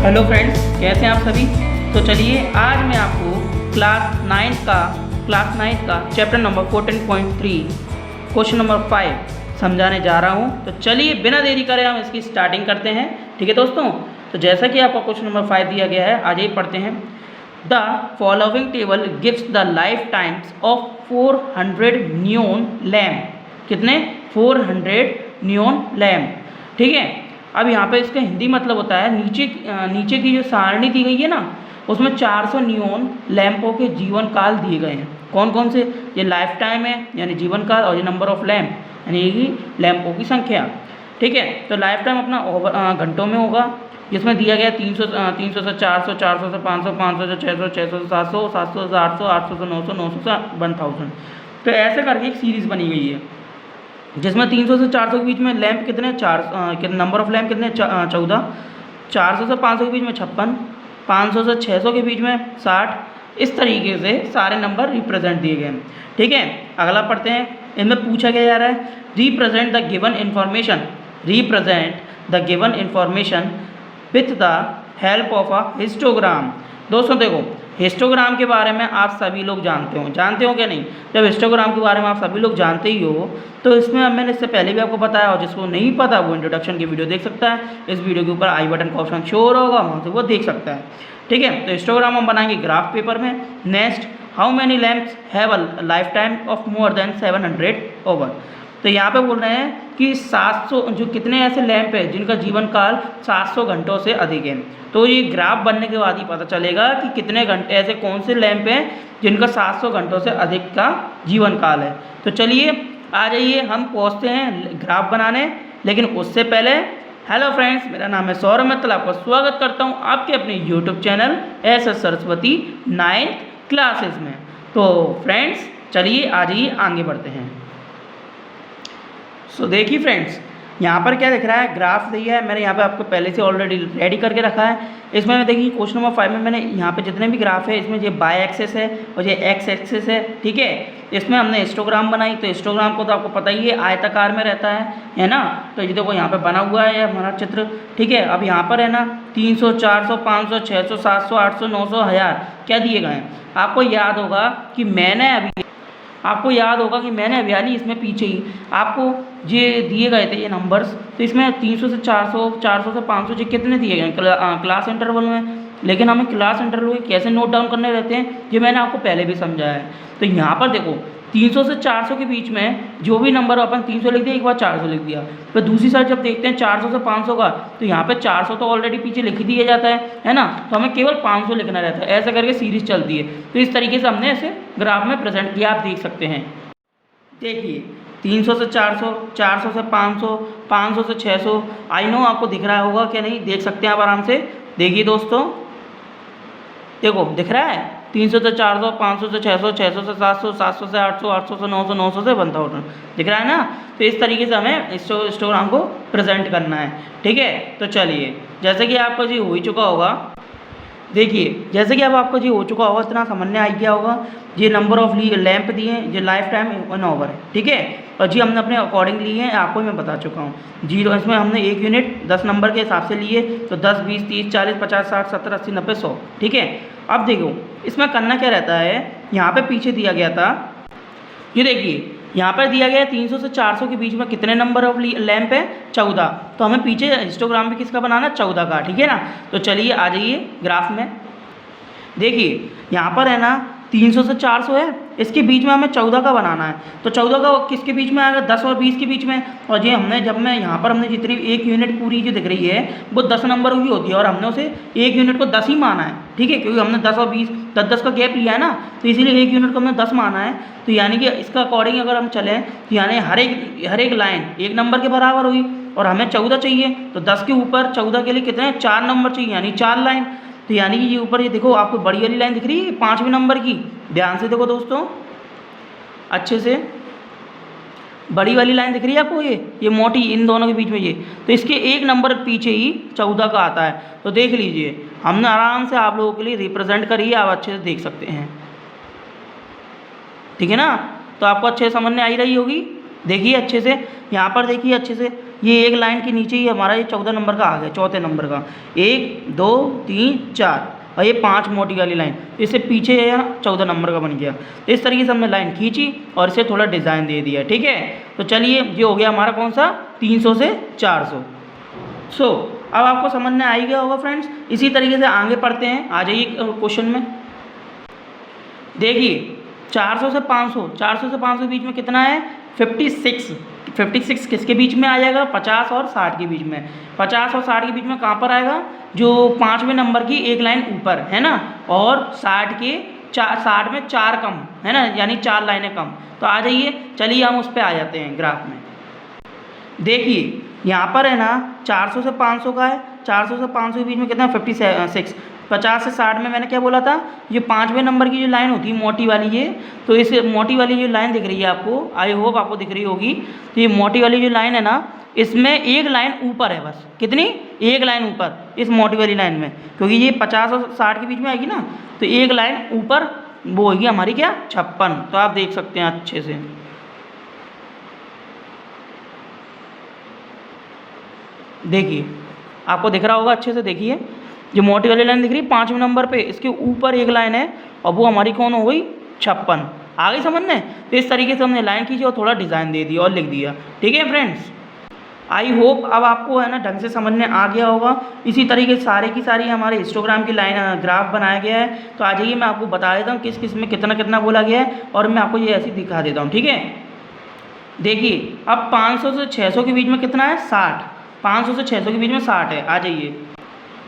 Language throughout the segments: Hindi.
हेलो फ्रेंड्स, कैसे हैं आप सभी। तो चलिए आज मैं आपको क्लास 9 का चैप्टर नंबर 14.3 क्वेश्चन नंबर 5 समझाने जा रहा हूं। तो चलिए बिना देरी करे हम इसकी स्टार्टिंग करते हैं। ठीक है दोस्तों, तो जैसा कि आपका क्वेश्चन नंबर 5 दिया गया है, आज ही पढ़ते हैं। The following table gives the life times of 400 neon lamp. कितने? 400 नियॉन लैम्प। ठीक है, अब यहाँ पे इसका हिंदी मतलब होता है, नीचे की जो सारणी दी गई है ना, उसमें 400 नियॉन लैंपों के जीवन काल दिए गए हैं। कौन कौन से? ये लाइफ टाइम है यानी जीवन काल, और ये नंबर ऑफ लैंप यानी लैंपों की संख्या। ठीक है, तो लाइफ टाइम अपना घंटों में होगा, जिसमें दिया गया 300 से 400, 400 से 500, 500 से 600, 600 से 700, 700 से 800, 800 से 900, 900 से 1000। तो ऐसे करके एक सीरीज़ बनी गई है, जिसमें 300 से 400 के बीच में लैंप कितने? नंबर ऑफ लैंप कितने? 14। 400 से 500 के बीच में 56, 500 से 600 के बीच में 60। इस तरीके से सारे नंबर रिप्रेजेंट दिए गए हैं। ठीक है, अगला पढ़ते हैं। इनमें पूछा गया जा रहा है, represent the given information with the help of a histogram. दोस्तों देखो, हिस्टोग्राम के बारे में आप सभी लोग जानते हो क्या नहीं? जब हिस्टोग्राम के बारे में आप सभी लोग जानते ही हो, तो इसमें अब मैंने इससे पहले भी आपको बताया, और जिसको नहीं पता वो इंट्रोडक्शन की वीडियो देख सकता है। इस वीडियो के ऊपर आई बटन का ऑप्शन शो होगा, वहाँ से वो देख सकता है। ठीक है, तो हिस्टोग्राम हम बनाएंगे ग्राफ पेपर में। Next, how many lamps have a life time of more than 700 over. तो यहाँ पे बोल रहे हैं कि 700 जो कितने ऐसे लैंप है जिनका जीवन काल 700 घंटों से अधिक है। तो ये ग्राफ बनने के बाद ही पता चलेगा कि कितने घंटे ऐसे कौन से लैंप हैं जिनका 700 घंटों से अधिक का जीवन काल है। तो चलिए आ जाइए, हम पहुँचते हैं ग्राफ बनाने। लेकिन उससे पहले, हेलो फ्रेंड्स, मेरा नाम है सौरभ मित्तल, आपका स्वागत करता हूँ आपके अपने YouTube channel SS Saraswati 9th classes में। तो फ्रेंड्स चलिए आ जाइए, आगे बढ़ते हैं। सो देखिए फ्रेंड्स, यहाँ पर क्या दिख रहा है? ग्राफ दिया है, मैंने यहाँ पे आपको पहले से ऑलरेडी रेडी करके रखा है। इसमें मैं देखिए क्वेश्चन नंबर 5 में मैंने यहाँ पे जितने भी ग्राफ है, इसमें ये बाय एक्सेस है और ये एक्स एक्सेस है। ठीक है, इसमें हमने हिस्टोग्राम बनाई। तो हिस्टोग्राम को तो आपको पता ही है, आयताकार में रहता है ना। तो ये देखो यहाँ पर बना हुआ है हमारा चित्र। ठीक है, अब यहाँ पर है ना 300, 400, 500, 600, 700, 800, 900, 1000 क्या दिए गए हैं। आपको याद होगा कि मैंने अभी इसमें पीछे ही आपको ये दिए गए थे ये नंबर्स। तो इसमें 300 से 400, 400 से 500 ये कितने दिए गए क्लास इंटरवल में। लेकिन हमें क्लास इंटरवल कैसे नोट डाउन करने रहते हैं, ये मैंने आपको पहले भी समझाया है। तो यहाँ पर देखो 300 से 400 के बीच में जो भी नंबर अपन 300 लिख दिया, एक बार 400 लिख दिया। फिर दूसरी साइड जब देखते हैं 400 से 500 का, तो यहाँ पे 400 तो ऑलरेडी पीछे लिख दिया जाता है ना। तो हमें केवल 500 लिखना रहता है। ऐसा करके सीरीज चलती है। तो इस तरीके से हमने ऐसे ग्राफ में प्रेजेंट किया, आप देख सकते हैं। देखिए 300 से 400, 400 से 500, 500 से 600। आई नो आपको दिख रहा होगा क्या नहीं, देख सकते हैं आप आराम से। देखिए दोस्तों, देखो दिख रहा है 300 से 400, 500 से 600, 600 से 700, 700 से 800, 800 से 900, 900 से 1000 दिख रहा है ना। तो इस तरीके से हमें हिस्टोग्राम को प्रेजेंट करना है। ठीक है, तो चलिए, जैसे कि आपको जी हो ही चुका होगा, देखिए जैसे कि अब आपको जी हो चुका होगा, इतना समझने आ गया होगा। ये नंबर ऑफ लैंप दिए हैं, जो लाइफ टाइम 1 ओवर है। ठीक है, और जी हमने अपने अकॉर्डिंग लिए हैं, आपको मैं बता चुका हूँ। जीरो इसमें हमने 1 यूनिट 10 नंबर के हिसाब से लिए, तो 10, 20, 30, 40, 50, 60, 70, 80, 90, 100। ठीक है, अब देखो इसमें करना क्या रहता है। यहाँ पे पीछे दिया गया था, ये देखिए यहाँ पर दिया गया है 300 से 400 के बीच में कितने नंबर ऑफ लैंप है? 14। तो हमें पीछे हिस्टोग्राम भी किसका बनाना? 14 का। ठीक है ना। तो चलिए आ जाइए ग्राफ में। देखिए यहाँ पर है ना 300 से 400 है, इसके बीच में हमें 14 का बनाना है। तो 14 का किसके बीच में आएगा? 10 और 20 के बीच में। और ये हमने जितनी 1 यूनिट पूरी जो दिख रही है वो 10 नंबरों की होती है, और हमने उसे 1 यूनिट को 10 ही माना है। ठीक है, क्योंकि हमने 10 और 20 10 का गैप लिया है ना, तो इसीलिए 1 यूनिट को हमने 10 माना है। तो यानी कि इसका अकॉर्डिंग अगर हम चलें, तो यानी हर एक लाइन 1 नंबर के बराबर हुई, और हमें 14 चाहिए। तो 10 के ऊपर 14 के लिए कितने? 4 नंबर चाहिए, यानी 4 लाइन। तो यानी कि ये ऊपर ये देखो, आपको बड़ी वाली लाइन दिख रही है 5वें नंबर की। ध्यान से देखो दोस्तों, अच्छे से, बड़ी वाली लाइन दिख रही है आपको, ये मोटी, इन दोनों के बीच में ये। तो इसके 1 नंबर पीछे ही 14 का आता है। तो देख लीजिए, हमने आराम से आप लोगों के लिए रिप्रेजेंट करी है, आप अच्छे से देख सकते हैं। ठीक है ना, तो आपको अच्छे से समझ में आई रही होगी। देखिए अच्छे से, यहाँ पर देखिए अच्छे से, ये एक लाइन के नीचे ही हमारा ये 14 नंबर का आ गया, चौथे नंबर का, 1 2 3 4 और ये 5 मोटी वाली लाइन, इससे पीछे है 14 नंबर का बन गया। इस तरीके से हमने लाइन खींची और इसे थोड़ा डिज़ाइन दे दिया, ठीक है। तो चलिए ये हो गया हमारा कौन सा 300 से 400। सो अब आपको समझ में आ ही गया होगा फ्रेंड्स। इसी तरीके से आगे पढ़ते हैं, आ जाइए क्वेश्चन में। देखिए 400 से 500, 400 से 500 के बीच में कितना है 56। 56 किसके बीच में आ जाएगा 50 और 60 के बीच में। 50 और 60 के बीच में कहाँ पर आएगा, जो 5वें नंबर की एक लाइन ऊपर है ना, और 60 में 4 कम है ना, यानी 4 लाइनें कम। तो आ जाइए, चलिए हम उस पर आ जाते हैं ग्राफ में। देखिए यहाँ पर है ना 400 से 500 का है, 400 से 500 के बीच में कितना 56। 50 से 60 में मैंने क्या बोला था, ये 5वें नंबर की जो लाइन होती है मोटी वाली ये, तो इस मोटी वाली जो लाइन दिख रही है आपको, आई होप आपको दिख रही होगी। तो ये मोटी वाली जो लाइन है ना, इसमें एक लाइन ऊपर है बस, कितनी, एक लाइन ऊपर इस मोटी वाली लाइन में, क्योंकि ये 50 और 60 के बीच में आएगी ना, तो एक लाइन ऊपर वो होगी हमारी क्या 56। तो आप देख सकते हैं अच्छे से, देखिए आपको दिख रहा होगा अच्छे से। देखिए जो मोटी वाली लाइन दिख रही है 5वें नंबर पे, इसके ऊपर एक लाइन है और वो हमारी कौन हो गई 56। आ गई समझ में। तो इस तरीके से हमने लाइन खींची और थोड़ा डिज़ाइन दे दिया और लिख दिया, ठीक है फ्रेंड्स। आई होप अब आपको है ना ढंग से समझ में आ गया होगा। इसी तरीके से सारे की सारी हमारे हिस्टोग्राम की लाइन ग्राफ बनाया गया है। तो आ जाइए मैं आपको बता देता हूँ किस किस में कितना कितना बोला गया है, और मैं आपको ये ऐसे दिखा देता हूँ, ठीक है। देखिए अब 500 से 600 के बीच में कितना है 60, 500 से 600 के बीच में 60 है। आ जाइए,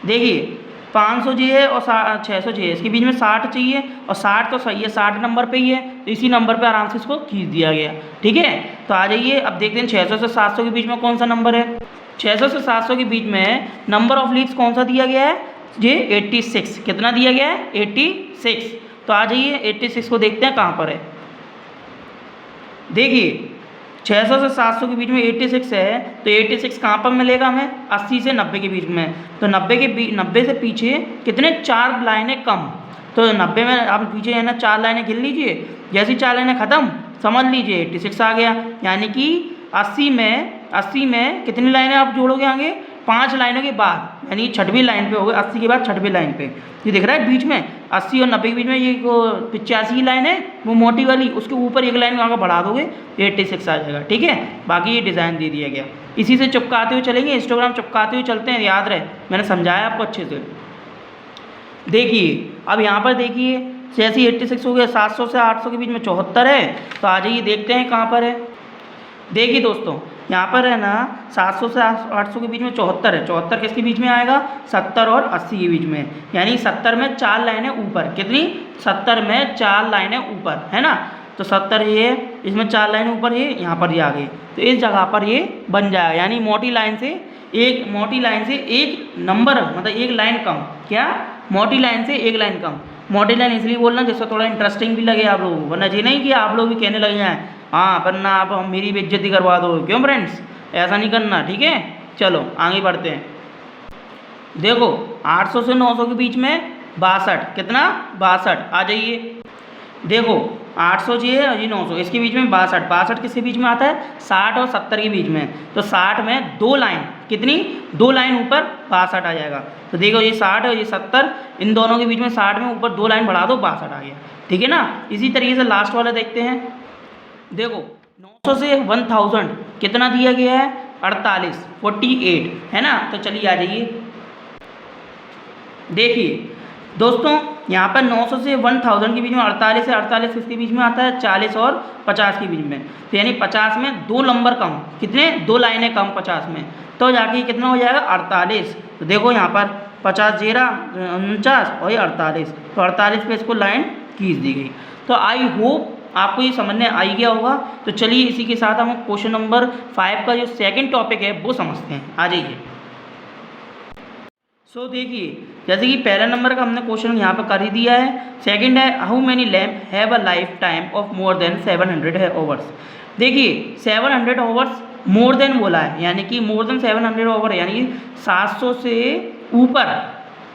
देखिए 500 जी है और 600 जी है, इसके बीच में 60 चाहिए, और 60 तो सही है, 60 नंबर पे ही है, तो इसी नंबर पे आराम से इसको खींच दिया गया, ठीक है। तो आ जाइए अब देखते हैं 600 से 700 के बीच में कौन सा नंबर है। 600 से 700 के बीच में नंबर ऑफ लीव्स कौन सा दिया गया है, ये 86। कितना दिया गया है 86। तो आ जाइए 86 को देखते हैं कहाँ पर है। देखिए 600 से 700 के बीच में 86 है, तो 86 कहाँ पर मिलेगा हमें 80 से 90 के बीच में। तो 90 से पीछे कितने 4 लाइनें कम, तो 90 में आप पीछे है ना 4 लाइनें गिन लीजिए, जैसी 4 लाइनें ख़त्म समझ लीजिए 86 आ गया। यानी कि 80 में कितनी लाइनें आप जोड़ोगे आगे 5 लाइनों के बाद, यानी 6वीं लाइन पे हो गए, 80 के बाद 6वीं लाइन पे ये दिख रहा है बीच में 80 और 90 के बीच में ये 85 लाइन है वो मोटी वाली, उसके ऊपर एक लाइन आगे बढ़ा दोगे 86 आ जाएगा, ठीक है। बाकी ये डिज़ाइन दे दिया गया, इसी से चिपकाते हुए चलेंगे, हिस्टोग्राम चिपकाते हुए चलते हैं, याद रहे मैंने समझाया आपको अच्छे से। देखिए अब यहाँ पर देखिए जैसे 86 हो गया, 700 से 800 के बीच में 74 है। तो आ जाइए देखते हैं कहाँ पर है। देखिए दोस्तों यहाँ पर है ना 700 से 800 के बीच में 74 है। 74 किसके बीच में आएगा 70 और 80 के बीच में, यानी 70 में 4 लाइनें ऊपर, कितनी 70 में 4 लाइनें ऊपर है ना। तो 70 ये इसमें 4 लाइनें ऊपर, ये यहाँ पर ये आ गई, तो इस जगह पर ये बन जाएगा, यानी मोटी लाइन से एक नंबर मतलब एक लाइन कम, क्या मोटी लाइन से एक लाइन कम। मोटी लाइन इसलिए बोलना जिससे थोड़ा इंटरेस्टिंग भी लगे आप लोगों को, वरना ये नहीं कि आप लोग भी कहने लगे हैं हाँ वरना आप मेरी बेइज्जती करवा दो, क्यों फ्रेंड्स ऐसा नहीं करना, ठीक है। चलो आगे बढ़ते हैं। देखो 800 से 900 के बीच में 62, कितना 62। आ जाइए देखो 800 जी है और ये 900, इसके बीच में 62 किसके बीच में आता है 60 और 70 के बीच में। तो 60 में 2 लाइन, कितनी 2 लाइन ऊपर 62 आ जाएगा। तो देखो ये 60 और ये 70, इन दोनों के बीच में 60 में ऊपर 2 लाइन बढ़ा दो 62 आ गया, ठीक है ना। इसी तरीके से लास्ट वाला देखते हैं। देखो 900 से 1000 कितना दिया गया है 48 है ना। तो चलिए आ जाइए, देखिए दोस्तों यहाँ पर 900 से 1000 के बीच में 48 है, 48 किसके बीच में आता है 40 और 50 के बीच में। तो यानी 50 में 2 नंबर कम, कितने 2 लाइनें कम 50 में, तो जाके कितना हो जाएगा 48। तो देखो यहाँ पर 50 0 49 और ये 48, तो 48 पे इसको लाइन खींच दी गई। तो आई होप आपको ये समझने आ ही गया होगा। तो चलिए इसी के साथ हम क्वेश्चन नंबर 5 का जो सेकंड टॉपिक है वो समझते हैं। आ जाइए। सो देखिए जैसे कि पहला नंबर का हमने क्वेश्चन यहाँ पर कर ही दिया है। सेकंड है how many lamp have a life time of more than 700 hours. देखिए 700 आवर्स मोर देन बोला है, यानी कि मोर देन 700 आवर, यानी 700 से ऊपर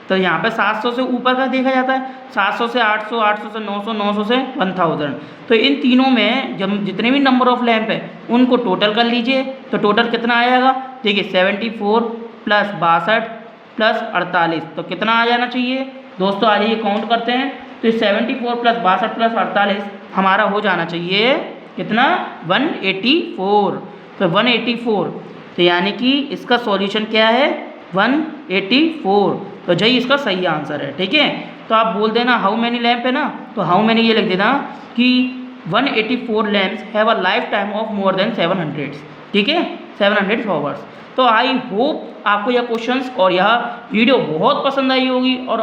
तो यहाँ पे 700 से ऊपर का देखा जाता है, 700 से 800, 800 से 900, 900 से 1000। तो इन तीनों में जब जितने भी नंबर ऑफ लैंप है उनको टोटल कर लीजिए, तो टोटल कितना आएगा? देखिए 74 प्लस 62 प्लस 48, तो कितना आ जाना चाहिए दोस्तों? आ जाइए काउंट करते हैं। तो 74 प्लस 62 प्लस 48 हमारा हो जाना चाहिए कितना? 184। तो 184, तो यानी कि इसका सॉल्यूशन क्या है? 184। तो जय इसका सही आंसर है। ठीक है, तो आप बोल देना हाउ मैनी लैंप है ना, तो हाउ मैनी ये लिख देना कि 184 lamps have a life time of more than 700। ठीक है, 700 आवर्स। तो आई होप आपको यह क्वेश्चंस और यह वीडियो बहुत पसंद आई होगी। और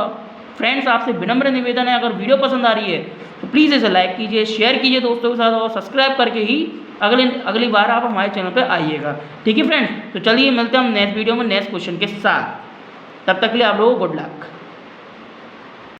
फ्रेंड्स, आपसे विनम्र निवेदन है, अगर वीडियो पसंद आ रही है तो प्लीज़ इसे लाइक कीजिए, शेयर कीजिए दोस्तों के साथ, और सब्सक्राइब करके ही अगली बार आप हमारे चैनल पर आइएगा। ठीक है फ्रेंड्स, तो चलिए मिलते हैं हम नेक्स्ट वीडियो में नेक्स्ट क्वेश्चन के साथ। तब तक के लिए आप लोगों को गुड लक।